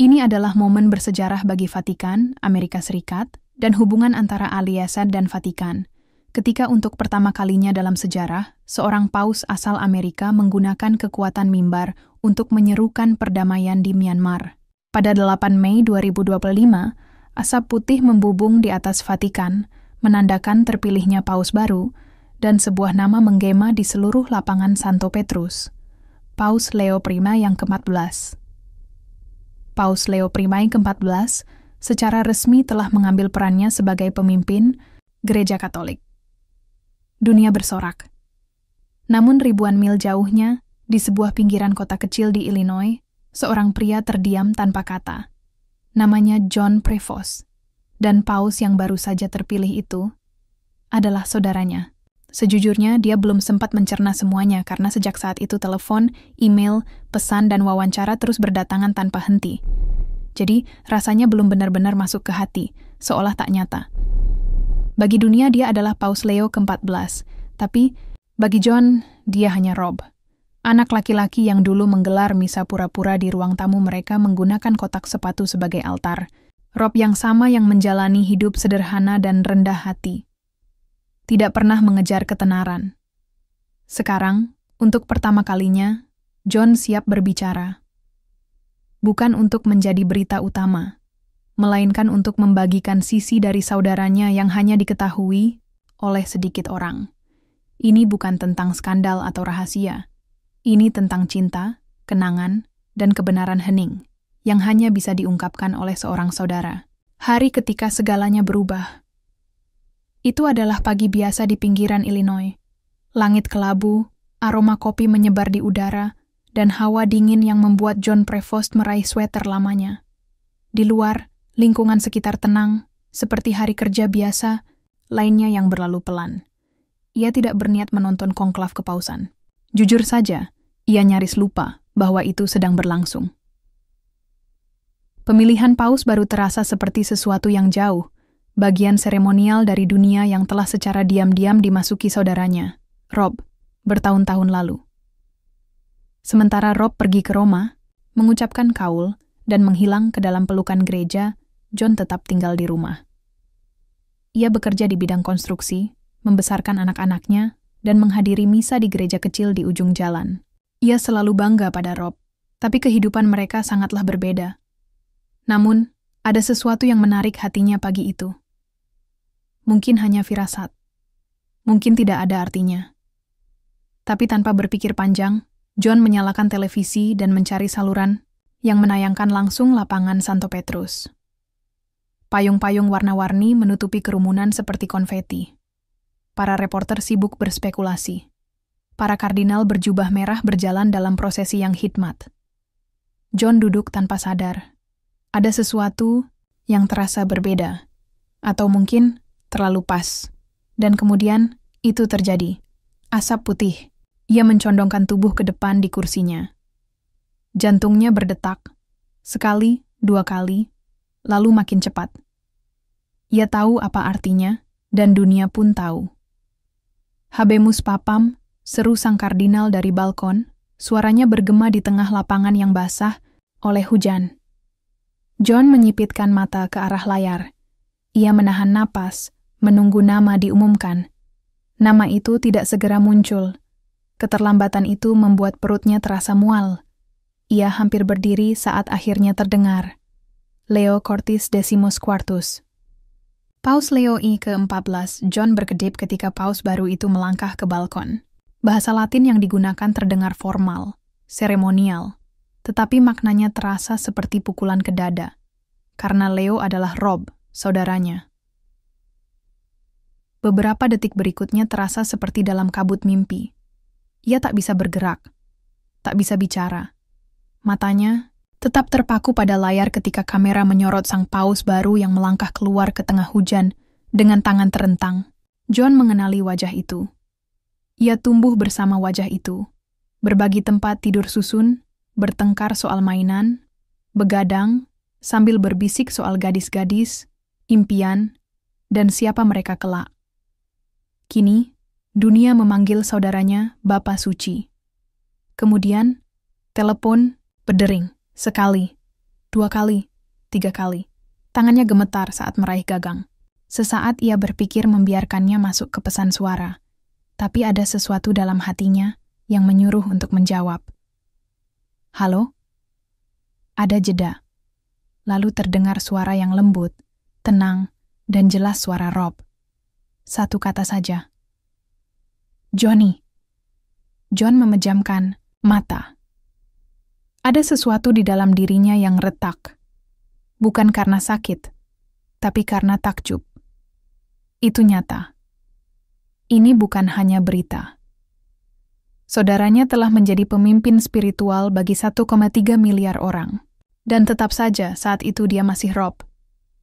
Ini adalah momen bersejarah bagi Vatikan, Amerika Serikat, dan hubungan antara Aliasad dan Vatikan. Ketika untuk pertama kalinya dalam sejarah, seorang paus asal Amerika menggunakan kekuatan mimbar untuk menyerukan perdamaian di Myanmar. Pada 8 Mei 2025, asap putih membubung di atas Vatikan, menandakan terpilihnya paus baru, dan sebuah nama menggema di seluruh lapangan Santo Petrus. Paus Leo I yang ke-14. Paus Leo I yang ke-14 secara resmi telah mengambil perannya sebagai pemimpin Gereja Katolik. Dunia bersorak. Namun ribuan mil jauhnya, di sebuah pinggiran kota kecil di Illinois, seorang pria terdiam tanpa kata. Namanya John Prevost, dan paus yang baru saja terpilih itu adalah saudaranya. Sejujurnya, dia belum sempat mencerna semuanya karena sejak saat itu telepon, email, pesan, dan wawancara terus berdatangan tanpa henti. Jadi, rasanya belum benar-benar masuk ke hati, seolah tak nyata. Bagi dunia, dia adalah Paus Leo ke-14, tapi bagi John, dia hanya Rob. Anak laki-laki yang dulu menggelar misa pura-pura di ruang tamu mereka menggunakan kotak sepatu sebagai altar. Rob yang sama yang menjalani hidup sederhana dan rendah hati. Tidak pernah mengejar ketenaran. Sekarang, untuk pertama kalinya, John siap berbicara. Bukan untuk menjadi berita utama, melainkan untuk membagikan sisi dari saudaranya yang hanya diketahui oleh sedikit orang. Ini bukan tentang skandal atau rahasia. Ini tentang cinta, kenangan, dan kebenaran hening yang hanya bisa diungkapkan oleh seorang saudara. Hari ketika segalanya berubah. Itu adalah pagi biasa di pinggiran Illinois. Langit kelabu, aroma kopi menyebar di udara, dan hawa dingin yang membuat John Prevost meraih sweater lamanya. Di luar, lingkungan sekitar tenang, seperti hari kerja biasa, lainnya yang berlalu pelan. Ia tidak berniat menonton konklav kepausan. Jujur saja, ia nyaris lupa bahwa itu sedang berlangsung. Pemilihan paus baru terasa seperti sesuatu yang jauh, bagian seremonial dari dunia yang telah secara diam-diam dimasuki saudaranya, Rob, bertahun-tahun lalu. Sementara Rob pergi ke Roma, mengucapkan kaul, dan menghilang ke dalam pelukan gereja, John tetap tinggal di rumah. Ia bekerja di bidang konstruksi, membesarkan anak-anaknya, dan menghadiri misa di gereja kecil di ujung jalan. Ia selalu bangga pada Rob, tapi kehidupan mereka sangatlah berbeda. Namun, ada sesuatu yang menarik hatinya pagi itu. Mungkin hanya firasat. Mungkin tidak ada artinya. Tapi tanpa berpikir panjang, John menyalakan televisi dan mencari saluran yang menayangkan langsung lapangan Santo Petrus. Payung-payung warna-warni menutupi kerumunan seperti konfeti. Para reporter sibuk berspekulasi. Para kardinal berjubah merah berjalan dalam prosesi yang hikmat. John duduk tanpa sadar. Ada sesuatu yang terasa berbeda, atau mungkin terlalu pas. Dan kemudian, itu terjadi. Asap putih. Ia mencondongkan tubuh ke depan di kursinya. Jantungnya berdetak. Sekali, dua kali, lalu makin cepat. Ia tahu apa artinya, dan dunia pun tahu. Habemus Papam, seru sang kardinal dari balkon, suaranya bergema di tengah lapangan yang basah oleh hujan. John menyipitkan mata ke arah layar. Ia menahan napas, menunggu nama diumumkan. Nama itu tidak segera muncul. Keterlambatan itu membuat perutnya terasa mual. Ia hampir berdiri saat akhirnya terdengar. Leo Cortis Decimus Quartus. Paus Leo I ke-14, John berkedip ketika paus baru itu melangkah ke balkon. Bahasa Latin yang digunakan terdengar formal, seremonial, tetapi maknanya terasa seperti pukulan ke dada, karena Leo adalah Rob, saudaranya. Beberapa detik berikutnya terasa seperti dalam kabut mimpi. Ia tak bisa bergerak, tak bisa bicara. Matanya tetap terpaku pada layar ketika kamera menyorot sang paus baru yang melangkah keluar ke tengah hujan dengan tangan terentang. John mengenali wajah itu. Ia tumbuh bersama wajah itu, berbagi tempat tidur susun, bertengkar soal mainan, begadang, sambil berbisik soal gadis-gadis, impian, dan siapa mereka kelak. Kini, dunia memanggil saudaranya Bapa Suci. Kemudian, telepon berdering sekali, 2 kali, 3 kali. Tangannya gemetar saat meraih gagang. Sesaat ia berpikir membiarkannya masuk ke pesan suara. Tapi ada sesuatu dalam hatinya yang menyuruh untuk menjawab. Halo? Ada jeda. Lalu terdengar suara yang lembut, tenang, dan jelas suara Rob. Satu kata saja. Johnny. John memejamkan mata. Ada sesuatu di dalam dirinya yang retak. Bukan karena sakit, tapi karena takjub. Itu nyata. Ini bukan hanya berita. Saudaranya telah menjadi pemimpin spiritual bagi 1,3 miliar orang. Dan tetap saja saat itu dia masih Rob.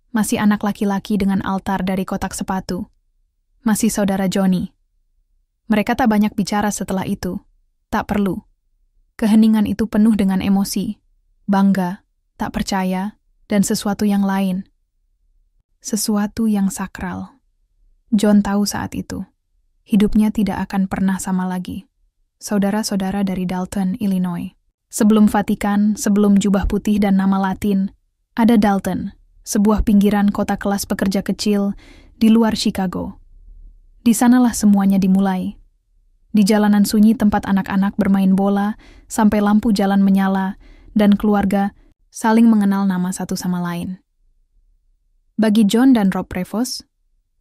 Masih anak laki-laki dengan altar dari kotak sepatu. Masih saudara Johnny. Mereka tak banyak bicara setelah itu. Tak perlu. Keheningan itu penuh dengan emosi, bangga, tak percaya, dan sesuatu yang lain. Sesuatu yang sakral. John tahu saat itu. Hidupnya tidak akan pernah sama lagi. Saudara-saudara dari Dalton, Illinois. Sebelum Vatikan, sebelum jubah putih dan nama Latin, ada Dalton, sebuah pinggiran kota kelas pekerja kecil di luar Chicago. Di sanalah semuanya dimulai. Di jalanan sunyi tempat anak-anak bermain bola, sampai lampu jalan menyala, dan keluarga saling mengenal nama satu sama lain. Bagi John dan Rob Prevost,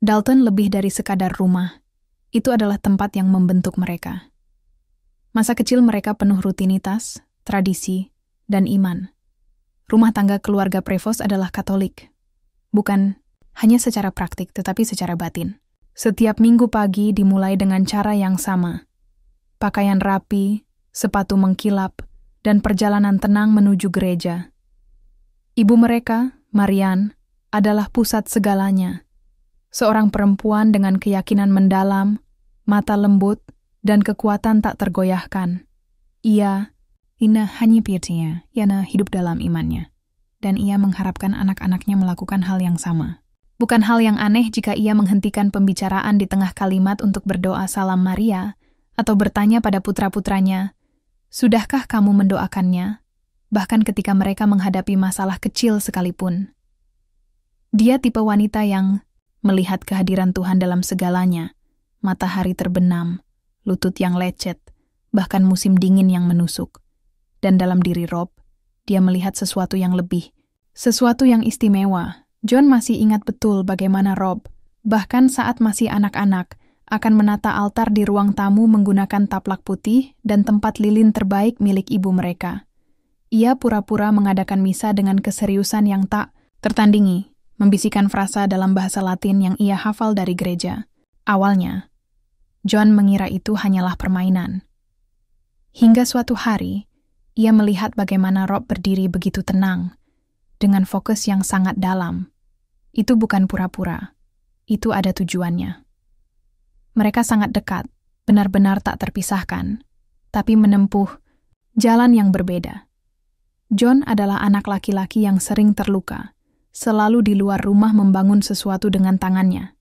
Dalton lebih dari sekadar rumah. Itu adalah tempat yang membentuk mereka. Masa kecil mereka penuh rutinitas, tradisi, dan iman. Rumah tangga keluarga Prevost adalah Katolik. Bukan hanya secara praktik, tetapi secara batin. Setiap minggu pagi dimulai dengan cara yang sama. Pakaian rapi, sepatu mengkilap, dan perjalanan tenang menuju gereja. Ibu mereka, Marian, adalah pusat segalanya. Seorang perempuan dengan keyakinan mendalam, mata lembut, dan kekuatan tak tergoyahkan. Ia hanya pirtinya, Yana hidup dalam imannya. Dan ia mengharapkan anak-anaknya melakukan hal yang sama. Bukan hal yang aneh jika ia menghentikan pembicaraan di tengah kalimat untuk berdoa Salam Maria, atau bertanya pada putra-putranya, "Sudahkah kamu mendoakannya?" Bahkan ketika mereka menghadapi masalah kecil sekalipun. Dia tipe wanita yang melihat kehadiran Tuhan dalam segalanya, matahari terbenam, lutut yang lecet, bahkan musim dingin yang menusuk. Dan dalam diri Rob, dia melihat sesuatu yang lebih, sesuatu yang istimewa. John masih ingat betul bagaimana Rob, bahkan saat masih anak-anak, akan menata altar di ruang tamu menggunakan taplak putih dan tempat lilin terbaik milik ibu mereka. Ia pura-pura mengadakan misa dengan keseriusan yang tak tertandingi, membisikkan frasa dalam bahasa Latin yang ia hafal dari gereja. Awalnya, John mengira itu hanyalah permainan. Hingga suatu hari, ia melihat bagaimana Rob berdiri begitu tenang, dengan fokus yang sangat dalam. Itu bukan pura-pura, itu ada tujuannya. Mereka sangat dekat, benar-benar tak terpisahkan, tapi menempuh jalan yang berbeda. John adalah anak laki-laki yang sering terluka, selalu di luar rumah membangun sesuatu dengan tangannya.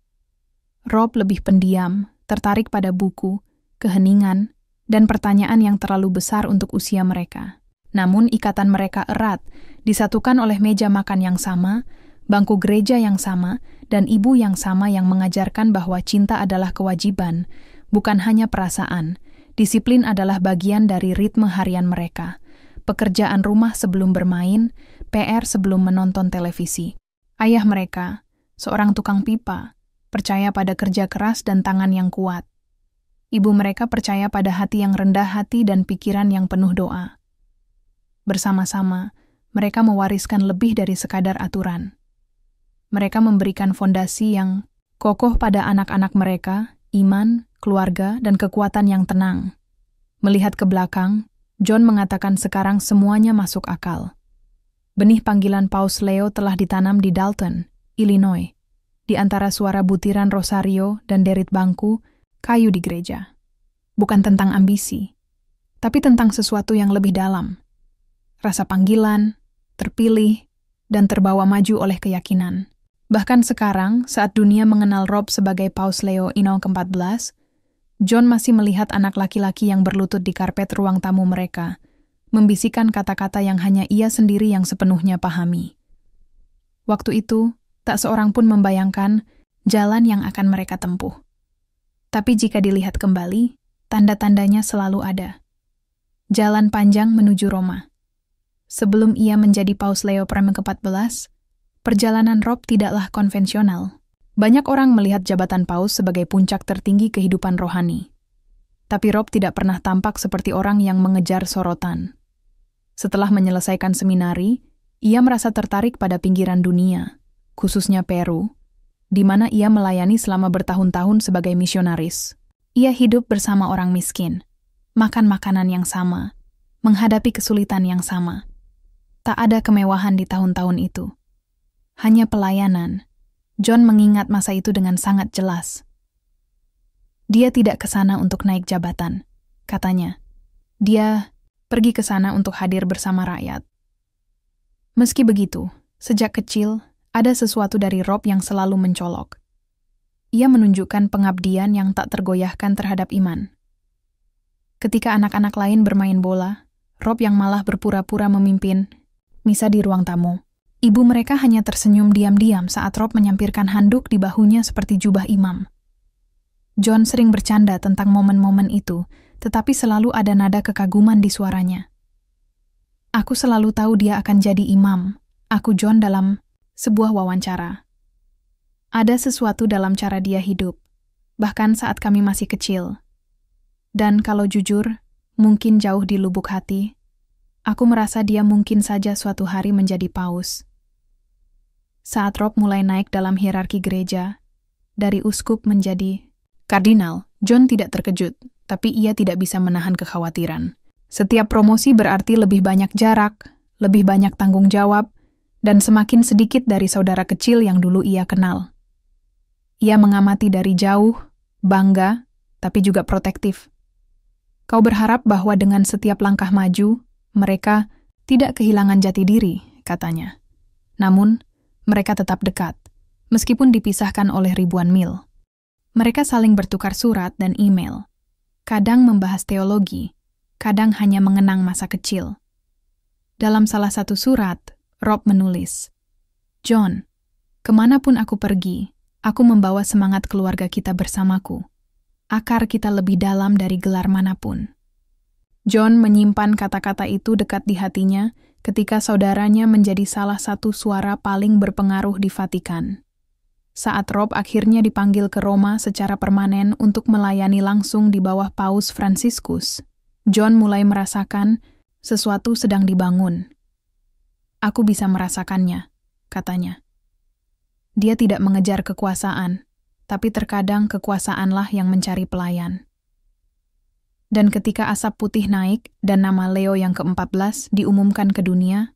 Rob lebih pendiam, tertarik pada buku, keheningan, dan pertanyaan yang terlalu besar untuk usia mereka. Namun ikatan mereka erat, disatukan oleh meja makan yang sama, bangku gereja yang sama, dan ibu yang sama yang mengajarkan bahwa cinta adalah kewajiban, bukan hanya perasaan. Disiplin adalah bagian dari ritme harian mereka. Pekerjaan rumah sebelum bermain, PR sebelum menonton televisi. Ayah mereka, seorang tukang pipa, percaya pada kerja keras dan tangan yang kuat. Ibu mereka percaya pada hati yang rendah hati dan pikiran yang penuh doa. Bersama-sama, mereka mewariskan lebih dari sekadar aturan. Mereka memberikan fondasi yang kokoh pada anak-anak mereka, iman, keluarga, dan kekuatan yang tenang. Melihat ke belakang, John mengatakan sekarang semuanya masuk akal. Benih panggilan Paus Leo telah ditanam di Dalton, Illinois, di antara suara butiran rosario dan derit bangku, kayu di gereja. Bukan tentang ambisi, tapi tentang sesuatu yang lebih dalam. Rasa panggilan, terpilih, dan terbawa maju oleh keyakinan. Bahkan sekarang, saat dunia mengenal Rob sebagai Paus Leo ke-14, John masih melihat anak laki-laki yang berlutut di karpet ruang tamu mereka, membisikkan kata-kata yang hanya ia sendiri yang sepenuhnya pahami. Waktu itu, tak seorang pun membayangkan jalan yang akan mereka tempuh. Tapi jika dilihat kembali, tanda-tandanya selalu ada. Jalan panjang menuju Roma. Sebelum ia menjadi Paus Leo ke-14, perjalanan Rob tidaklah konvensional. Banyak orang melihat jabatan paus sebagai puncak tertinggi kehidupan rohani. Tapi Rob tidak pernah tampak seperti orang yang mengejar sorotan. Setelah menyelesaikan seminari, ia merasa tertarik pada pinggiran dunia, khususnya Peru, di mana ia melayani selama bertahun-tahun sebagai misionaris. Ia hidup bersama orang miskin, makan makanan yang sama, menghadapi kesulitan yang sama. Tak ada kemewahan di tahun-tahun itu. Hanya pelayanan. John mengingat masa itu dengan sangat jelas. Dia tidak ke sana untuk naik jabatan, katanya. Dia pergi ke sana untuk hadir bersama rakyat. Meski begitu, sejak kecil, ada sesuatu dari Rob yang selalu mencolok. Ia menunjukkan pengabdian yang tak tergoyahkan terhadap iman. Ketika anak-anak lain bermain bola, Rob yang malah berpura-pura memimpin misa di ruang tamu. Ibu mereka hanya tersenyum diam-diam saat Rob menyampirkan handuk di bahunya seperti jubah imam. John sering bercanda tentang momen-momen itu, tetapi selalu ada nada kekaguman di suaranya. Aku selalu tahu dia akan jadi imam, aku John dalam sebuah wawancara. Ada sesuatu dalam cara dia hidup, bahkan saat kami masih kecil. Dan kalau jujur, mungkin jauh di lubuk hati, aku merasa dia mungkin saja suatu hari menjadi paus. Saat Rob mulai naik dalam hierarki gereja, dari uskup menjadi kardinal, John tidak terkejut, tapi ia tidak bisa menahan kekhawatiran. Setiap promosi berarti lebih banyak jarak, lebih banyak tanggung jawab, dan semakin sedikit dari saudara kecil yang dulu ia kenal. Ia mengamati dari jauh, bangga, tapi juga protektif. Kau berharap bahwa dengan setiap langkah maju, mereka tidak kehilangan jati diri, katanya. Namun, mereka tetap dekat, meskipun dipisahkan oleh ribuan mil. Mereka saling bertukar surat dan email. Kadang membahas teologi, kadang hanya mengenang masa kecil. Dalam salah satu surat, Rob menulis, John, kemanapun aku pergi, aku membawa semangat keluarga kita bersamaku. Akar kita lebih dalam dari gelar manapun. John menyimpan kata-kata itu dekat di hatinya ketika saudaranya menjadi salah satu suara paling berpengaruh di Vatikan. Saat Rob akhirnya dipanggil ke Roma secara permanen untuk melayani langsung di bawah Paus Fransiskus, John mulai merasakan sesuatu sedang dibangun. Aku bisa merasakannya, katanya. Dia tidak mengejar kekuasaan, tapi terkadang kekuasaanlah yang mencari pelayan. Dan ketika asap putih naik dan nama Leo yang ke-14 diumumkan ke dunia,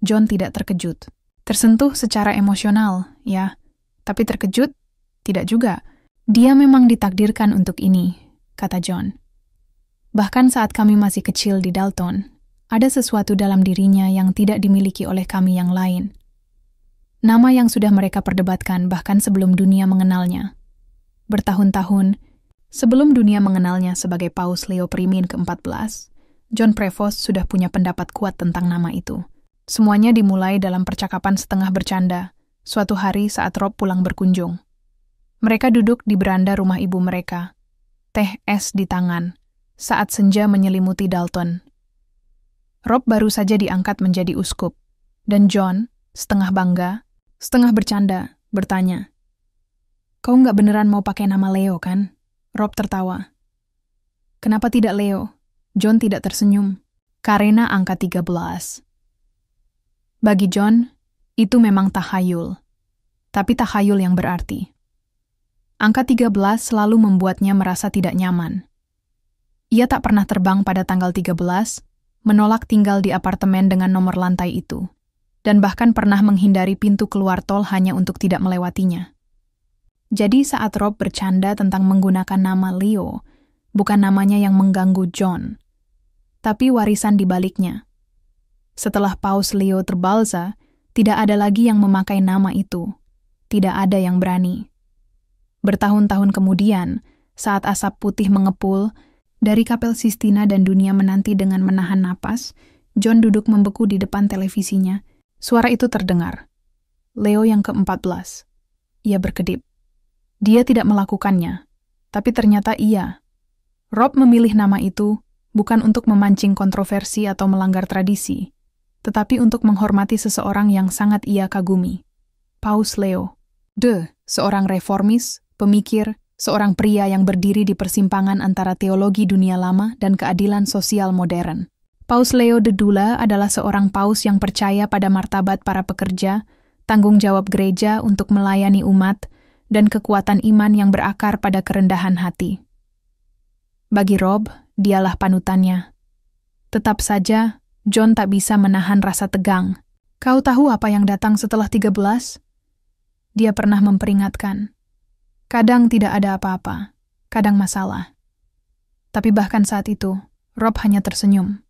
John tidak terkejut. Tersentuh secara emosional, ya, tapi terkejut? Tidak juga. Dia memang ditakdirkan untuk ini, kata John. Bahkan saat kami masih kecil di Dalton, ada sesuatu dalam dirinya yang tidak dimiliki oleh kami yang lain. Nama yang sudah mereka perdebatkan bahkan sebelum dunia mengenalnya. Bertahun-tahun, sebelum dunia mengenalnya sebagai Paus Leo I ke-14, John Prevost sudah punya pendapat kuat tentang nama itu. Semuanya dimulai dalam percakapan setengah bercanda, suatu hari saat Rob pulang berkunjung. Mereka duduk di beranda rumah ibu mereka, teh es di tangan, saat senja menyelimuti Dalton. Rob baru saja diangkat menjadi uskup, dan John, setengah bangga, setengah bercanda, bertanya, "Kau nggak beneran mau pakai nama Leo, kan?" Rob tertawa. "Kenapa tidak Leo?" John tidak tersenyum. "Karena angka 13. Bagi John, itu memang tahayul. Tapi tahayul yang berarti. Angka 13 selalu membuatnya merasa tidak nyaman. Ia tak pernah terbang pada tanggal 13, menolak tinggal di apartemen dengan nomor lantai itu, dan bahkan pernah menghindari pintu keluar tol hanya untuk tidak melewatinya. Jadi saat Rob bercanda tentang menggunakan nama Leo, bukan namanya yang mengganggu John, tapi warisan di baliknya. Setelah Paus Leo terbalsa, tidak ada lagi yang memakai nama itu. Tidak ada yang berani. Bertahun-tahun kemudian, saat asap putih mengepul, Dari Kapel Sistina dan dunia menanti dengan menahan napas, John duduk membeku di depan televisinya. Suara itu terdengar. Leo yang ke-14. Ia berkedip. Dia tidak melakukannya, tapi ternyata iya. Rob memilih nama itu bukan untuk memancing kontroversi atau melanggar tradisi, tetapi untuk menghormati seseorang yang sangat ia kagumi. Paus Leo. Seorang reformis, pemikir, seorang pria yang berdiri di persimpangan antara teologi dunia lama dan keadilan sosial modern. Paus Leo II adalah seorang paus yang percaya pada martabat para pekerja, tanggung jawab gereja untuk melayani umat, dan kekuatan iman yang berakar pada kerendahan hati. Bagi Rob, dialah panutannya. Tetap saja, John tak bisa menahan rasa tegang. Kau tahu apa yang datang setelah 13? Dia pernah memperingatkan. Kadang tidak ada apa-apa, kadang masalah. Tapi bahkan saat itu, Rob hanya tersenyum.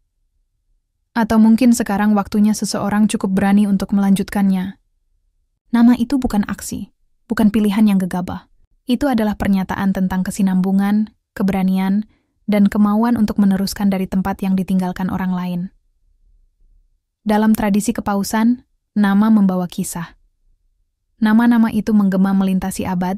Atau mungkin sekarang waktunya seseorang cukup berani untuk melanjutkannya. Nama itu bukan aksi, bukan pilihan yang gegabah. Itu adalah pernyataan tentang kesinambungan, keberanian, dan kemauan untuk meneruskan dari tempat yang ditinggalkan orang lain. Dalam tradisi kepausan, nama membawa kisah. Nama-nama itu menggema melintasi abad,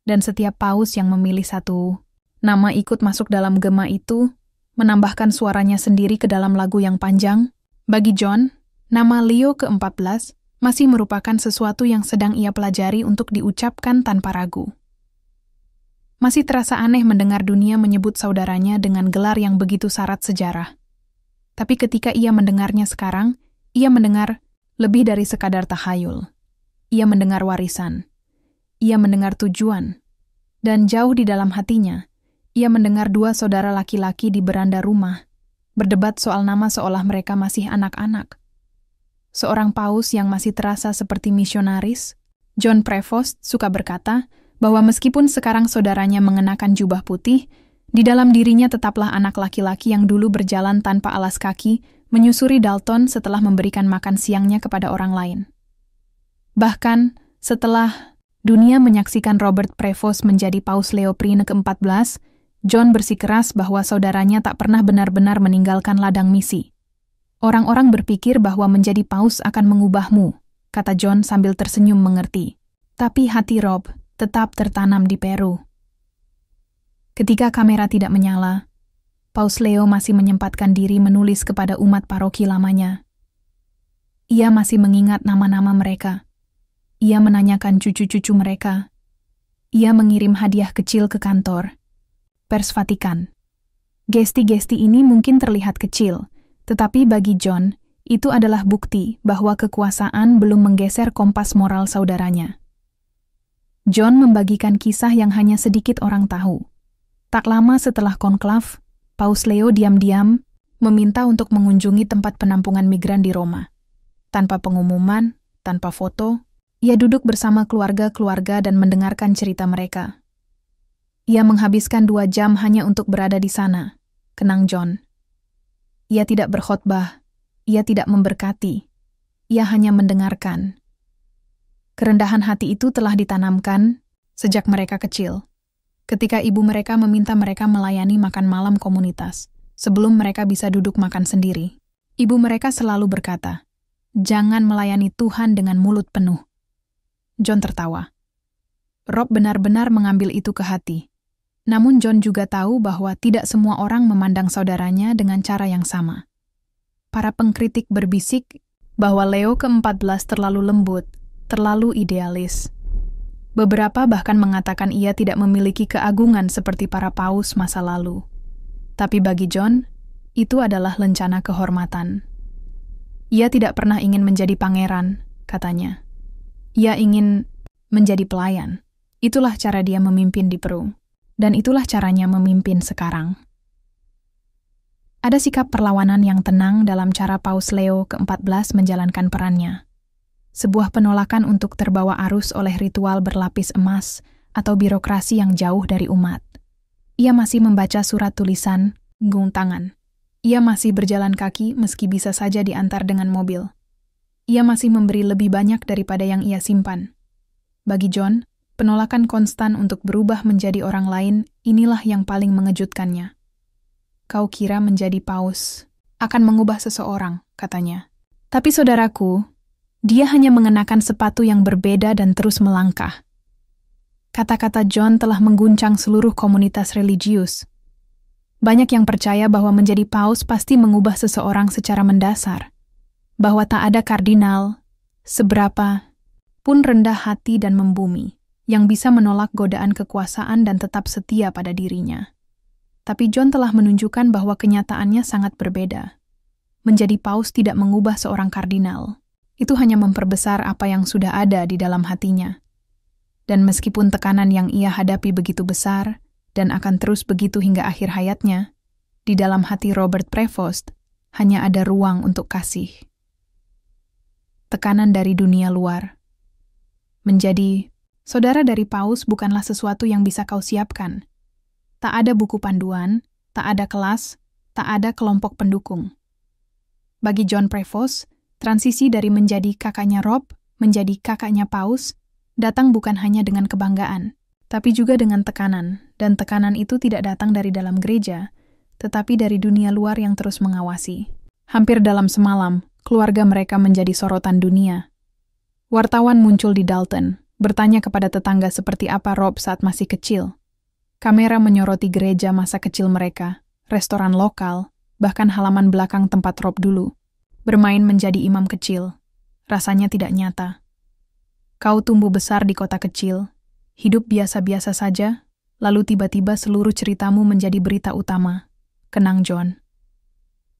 dan setiap paus yang memilih satu nama ikut masuk dalam gema itu, menambahkan suaranya sendiri ke dalam lagu yang panjang. Bagi John, nama Leo ke-14 masih merupakan sesuatu yang sedang ia pelajari untuk diucapkan tanpa ragu. Masih terasa aneh mendengar dunia menyebut saudaranya dengan gelar yang begitu syarat sejarah. Tapi ketika ia mendengarnya sekarang, ia mendengar lebih dari sekadar tahayul. Ia mendengar warisan. Ia mendengar tujuan. Dan jauh di dalam hatinya, ia mendengar dua saudara laki-laki di beranda rumah, berdebat soal nama seolah mereka masih anak-anak. Seorang paus yang masih terasa seperti misionaris, John Prevost, suka berkata bahwa meskipun sekarang saudaranya mengenakan jubah putih, di dalam dirinya tetaplah anak laki-laki yang dulu berjalan tanpa alas kaki, menyusuri Dalton setelah memberikan makan siangnya kepada orang lain. Bahkan, setelah dunia menyaksikan Robert Prevost menjadi Paus Leo ke-14, John bersikeras bahwa saudaranya tak pernah benar-benar meninggalkan ladang misi. Orang-orang berpikir bahwa menjadi paus akan mengubahmu, kata John sambil tersenyum mengerti. Tapi hati Rob tetap tertanam di Peru. Ketika kamera tidak menyala, Paus Leo masih menyempatkan diri menulis kepada umat paroki lamanya. Ia masih mengingat nama-nama mereka. Ia menanyakan cucu-cucu mereka. Ia mengirim hadiah kecil ke kantor. Pers Vatikan. Gesti-gesti ini mungkin terlihat kecil, tetapi bagi John, itu adalah bukti bahwa kekuasaan belum menggeser kompas moral saudaranya. John membagikan kisah yang hanya sedikit orang tahu. Tak lama setelah konklav, Paus Leo diam-diam meminta untuk mengunjungi tempat penampungan migran di Roma. Tanpa pengumuman, tanpa foto, ia duduk bersama keluarga-keluarga dan mendengarkan cerita mereka. Ia menghabiskan 2 jam hanya untuk berada di sana, kenang John. Ia tidak berkhotbah, ia tidak memberkati, ia hanya mendengarkan. Kerendahan hati itu telah ditanamkan sejak mereka kecil. Ketika ibu mereka meminta mereka melayani makan malam komunitas, sebelum mereka bisa duduk makan sendiri, ibu mereka selalu berkata, "Jangan melayani Tuhan dengan mulut penuh." John tertawa. Rob benar-benar mengambil itu ke hati. Namun John juga tahu bahwa tidak semua orang memandang saudaranya dengan cara yang sama. Para pengkritik berbisik bahwa Leo ke-14 terlalu lembut, terlalu idealis. Beberapa bahkan mengatakan ia tidak memiliki keagungan seperti para paus masa lalu. Tapi bagi John, itu adalah lencana kehormatan. Ia tidak pernah ingin menjadi pangeran, katanya. Ia ingin menjadi pelayan. Itulah cara dia memimpin di Peru. Dan itulah caranya memimpin sekarang. Ada sikap perlawanan yang tenang dalam cara Paus Leo ke-14 menjalankan perannya. Sebuah penolakan untuk terbawa arus oleh ritual berlapis emas atau birokrasi yang jauh dari umat. Ia masih membaca surat tulisan, gung tangan. Ia masih berjalan kaki meski bisa saja diantar dengan mobil. Ia masih memberi lebih banyak daripada yang ia simpan. Bagi John, penolakan konstan untuk berubah menjadi orang lain, inilah yang paling mengejutkannya. kau kira menjadi paus akan mengubah seseorang, katanya. Tapi saudaraku, dia hanya mengenakan sepatu yang berbeda dan terus melangkah. Kata-kata John telah mengguncang seluruh komunitas religius. Banyak yang percaya bahwa menjadi paus pasti mengubah seseorang secara mendasar, bahwa tak ada kardinal, seberapa pun rendah hati dan membumi, yang bisa menolak godaan kekuasaan dan tetap setia pada dirinya. Tapi John telah menunjukkan bahwa kenyataannya sangat berbeda. Menjadi paus tidak mengubah seorang kardinal. Itu hanya memperbesar apa yang sudah ada di dalam hatinya. Dan meskipun tekanan yang ia hadapi begitu besar, dan akan terus begitu hingga akhir hayatnya, di dalam hati Robert Prevost hanya ada ruang untuk kasih. Tekanan dari dunia luar. Menjadi saudara dari paus bukanlah sesuatu yang bisa kau siapkan. Tak ada buku panduan, tak ada kelas, tak ada kelompok pendukung. Bagi John Prevost, transisi dari menjadi kakaknya Rob menjadi kakaknya paus datang bukan hanya dengan kebanggaan, tapi juga dengan tekanan, dan tekanan itu tidak datang dari dalam gereja, tetapi dari dunia luar yang terus mengawasi. Hampir dalam semalam, keluarga mereka menjadi sorotan dunia. Wartawan muncul di Dalton, bertanya kepada tetangga seperti apa Rob saat masih kecil. Kamera menyoroti gereja masa kecil mereka, restoran lokal, bahkan halaman belakang tempat Rob dulu. Bermain menjadi imam kecil, rasanya tidak nyata. Kau tumbuh besar di kota kecil, hidup biasa-biasa saja, lalu tiba-tiba seluruh ceritamu menjadi berita utama. Kenang John.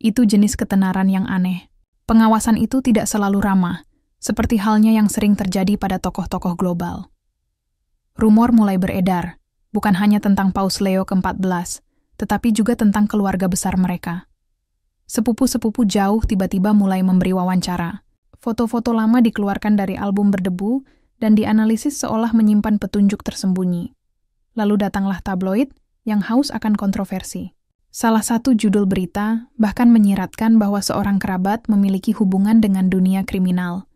Itu jenis ketenaran yang aneh. Pengawasan itu tidak selalu ramah, seperti halnya yang sering terjadi pada tokoh-tokoh global. Rumor mulai beredar, bukan hanya tentang Paus Leo ke-14, tetapi juga tentang keluarga besar mereka. Sepupu-sepupu jauh tiba-tiba mulai memberi wawancara. Foto-foto lama dikeluarkan dari album berdebu dan dianalisis seolah menyimpan petunjuk tersembunyi. Lalu datanglah tabloid yang haus akan kontroversi. Salah satu judul berita bahkan menyiratkan bahwa seorang kerabat memiliki hubungan dengan dunia kriminal.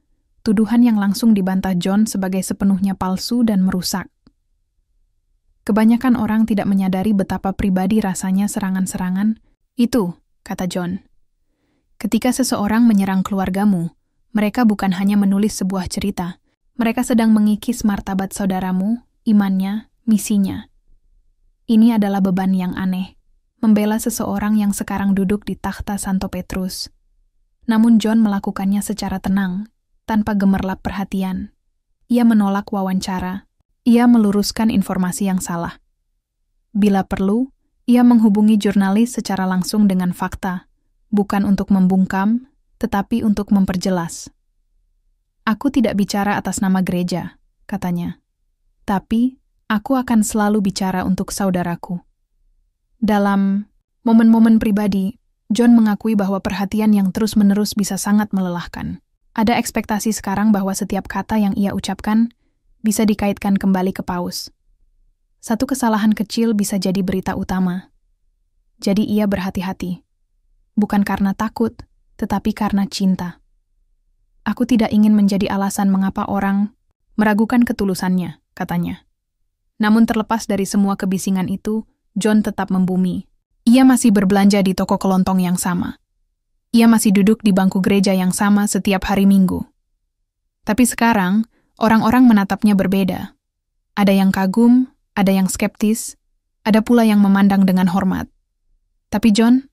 Tuduhan yang langsung dibantah John sebagai sepenuhnya palsu dan merusak. Kebanyakan orang tidak menyadari betapa pribadi rasanya serangan-serangan. Itu, kata John. Ketika seseorang menyerang keluargamu, mereka bukan hanya menulis sebuah cerita. Mereka sedang mengikis martabat saudaramu, imannya, misinya. Ini adalah beban yang aneh. Membela seseorang yang sekarang duduk di takhta Santo Petrus. Namun John melakukannya secara tenang, tanpa gemerlap perhatian. Ia menolak wawancara. Ia meluruskan informasi yang salah. Bila perlu, ia menghubungi jurnalis secara langsung dengan fakta, bukan untuk membungkam, tetapi untuk memperjelas. Aku tidak bicara atas nama gereja, katanya. Tapi, aku akan selalu bicara untuk saudaraku. Dalam momen-momen pribadi, John mengakui bahwa perhatian yang terus-menerus bisa sangat melelahkan. Ada ekspektasi sekarang bahwa setiap kata yang ia ucapkan bisa dikaitkan kembali ke paus. Satu kesalahan kecil bisa jadi berita utama. Jadi ia berhati-hati. Bukan karena takut, tetapi karena cinta. Aku tidak ingin menjadi alasan mengapa orang meragukan ketulusannya, katanya. Namun terlepas dari semua kebisingan itu, John tetap membumi. Ia masih berbelanja di toko kelontong yang sama. Ia masih duduk di bangku gereja yang sama setiap hari Minggu. Tapi sekarang, orang-orang menatapnya berbeda. Ada yang kagum, ada yang skeptis, ada pula yang memandang dengan hormat. Tapi John,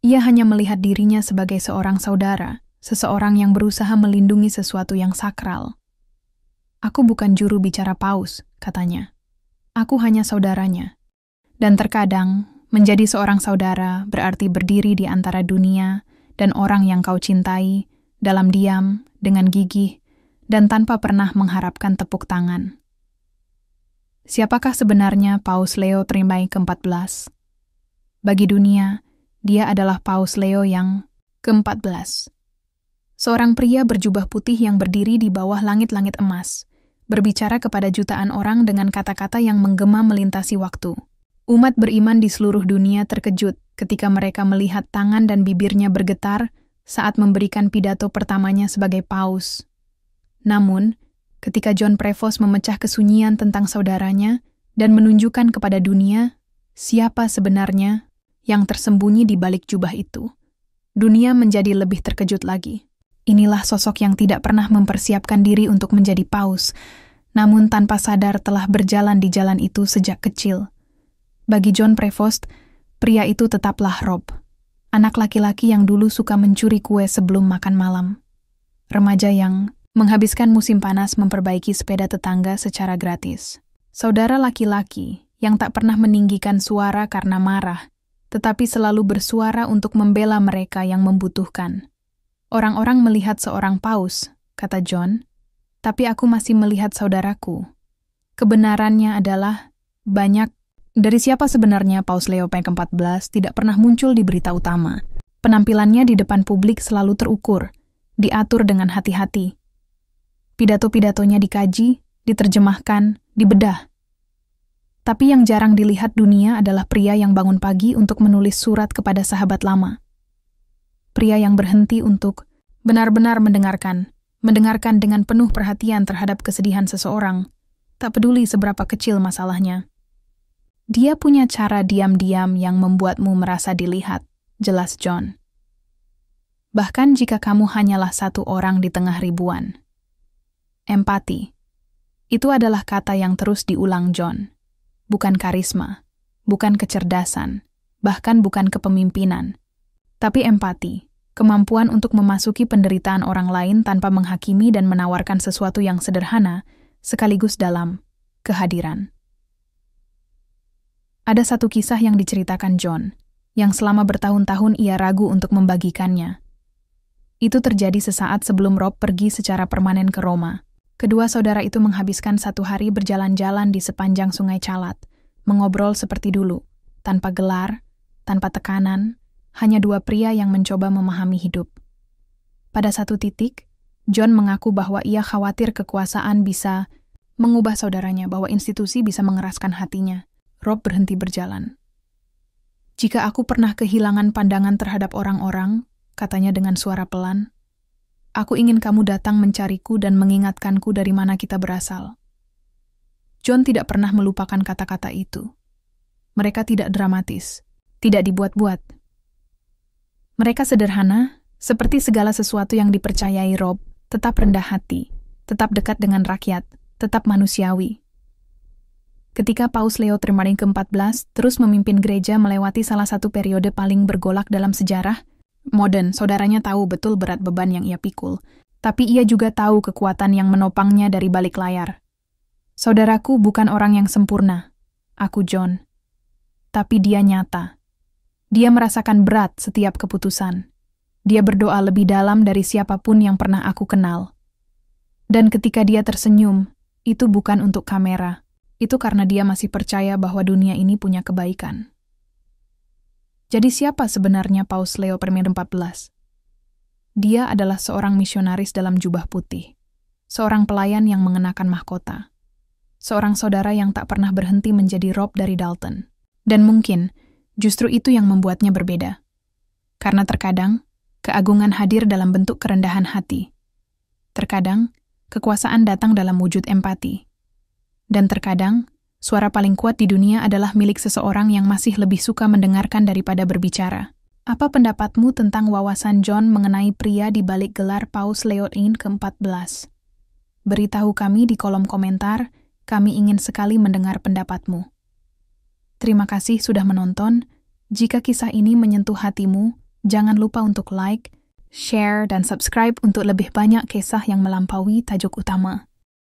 ia hanya melihat dirinya sebagai seorang saudara, seseorang yang berusaha melindungi sesuatu yang sakral. Aku bukan juru bicara paus, katanya. Aku hanya saudaranya. Dan terkadang, menjadi seorang saudara berarti berdiri di antara dunia dan orang yang kau cintai, dalam diam, dengan gigih, dan tanpa pernah mengharapkan tepuk tangan. Siapakah sebenarnya Paus Leo ke-14? Bagi dunia, dia adalah Paus Leo yang ke-14. Seorang pria berjubah putih yang berdiri di bawah langit-langit emas, berbicara kepada jutaan orang dengan kata-kata yang menggema melintasi waktu. Umat beriman di seluruh dunia terkejut ketika mereka melihat tangan dan bibirnya bergetar saat memberikan pidato pertamanya sebagai paus. Namun, ketika John Prevost memecah kesunyian tentang saudaranya dan menunjukkan kepada dunia siapa sebenarnya, yang tersembunyi di balik jubah itu. Dunia menjadi lebih terkejut lagi. Inilah sosok yang tidak pernah mempersiapkan diri untuk menjadi paus, namun tanpa sadar telah berjalan di jalan itu sejak kecil. Bagi John Prevost, pria itu tetaplah Rob, anak laki-laki yang dulu suka mencuri kue sebelum makan malam. Remaja yang menghabiskan musim panas memperbaiki sepeda tetangga secara gratis. Saudara laki-laki yang tak pernah meninggikan suara karena marah, tetapi selalu bersuara untuk membela mereka yang membutuhkan. Orang-orang melihat seorang paus, kata John, tapi aku masih melihat saudaraku. Kebenarannya adalah banyak. Dari siapa sebenarnya Paus Leo ke-14 tidak pernah muncul di berita utama. Penampilannya di depan publik selalu terukur, diatur dengan hati-hati. Pidato-pidatonya dikaji, diterjemahkan, dibedah. Tapi yang jarang dilihat dunia adalah pria yang bangun pagi untuk menulis surat kepada sahabat lama. Pria yang berhenti untuk benar-benar mendengarkan dengan penuh perhatian terhadap kesedihan seseorang, tak peduli seberapa kecil masalahnya. Dia punya cara diam-diam yang membuatmu merasa dilihat, jelas John. Bahkan jika kamu hanyalah satu orang di tengah ribuan. Empati. Itu adalah kata yang terus diulang John. Bukan karisma, bukan kecerdasan, bahkan bukan kepemimpinan. Tapi empati, kemampuan untuk memasuki penderitaan orang lain tanpa menghakimi dan menawarkan sesuatu yang sederhana, sekaligus dalam kehadiran. Ada satu kisah yang diceritakan John, yang selama bertahun-tahun ia ragu untuk membagikannya. Itu terjadi sesaat sebelum Rob pergi secara permanen ke Roma. Kedua saudara itu menghabiskan satu hari berjalan-jalan di sepanjang Sungai Calat, mengobrol seperti dulu, tanpa gelar, tanpa tekanan, hanya dua pria yang mencoba memahami hidup. Pada satu titik, John mengaku bahwa ia khawatir kekuasaan bisa mengubah saudaranya, bahwa institusi bisa mengeraskan hatinya. Rob berhenti berjalan. Jika aku pernah kehilangan pandangan terhadap orang-orang, katanya dengan suara pelan, aku ingin kamu datang mencariku dan mengingatkanku dari mana kita berasal. John tidak pernah melupakan kata-kata itu. Mereka tidak dramatis, tidak dibuat-buat. Mereka sederhana, seperti segala sesuatu yang dipercayai Rob, tetap rendah hati, tetap dekat dengan rakyat, tetap manusiawi. Ketika Paus Leo ke-14 terus memimpin gereja melewati salah satu periode paling bergolak dalam sejarah, modern, saudaranya tahu betul berat beban yang ia pikul, tapi ia juga tahu kekuatan yang menopangnya dari balik layar. Saudaraku bukan orang yang sempurna, aku John, tapi dia nyata. Dia merasakan berat setiap keputusan. Dia berdoa lebih dalam dari siapapun yang pernah aku kenal. Dan ketika dia tersenyum, itu bukan untuk kamera. Itu karena dia masih percaya bahwa dunia ini punya kebaikan. Jadi siapa sebenarnya Paus Leo ke-14? Dia adalah seorang misionaris dalam jubah putih. Seorang pelayan yang mengenakan mahkota. Seorang saudara yang tak pernah berhenti menjadi Rob dari Dalton. Dan mungkin justru itu yang membuatnya berbeda. Karena terkadang, keagungan hadir dalam bentuk kerendahan hati. Terkadang, kekuasaan datang dalam wujud empati. Dan terkadang, suara paling kuat di dunia adalah milik seseorang yang masih lebih suka mendengarkan daripada berbicara. Apa pendapatmu tentang wawasan John mengenai pria di balik gelar Paus Leo ke-14? Beritahu kami di kolom komentar, kami ingin sekali mendengar pendapatmu. Terima kasih sudah menonton. Jika kisah ini menyentuh hatimu, jangan lupa untuk like, share, dan subscribe untuk lebih banyak kisah yang melampaui tajuk utama.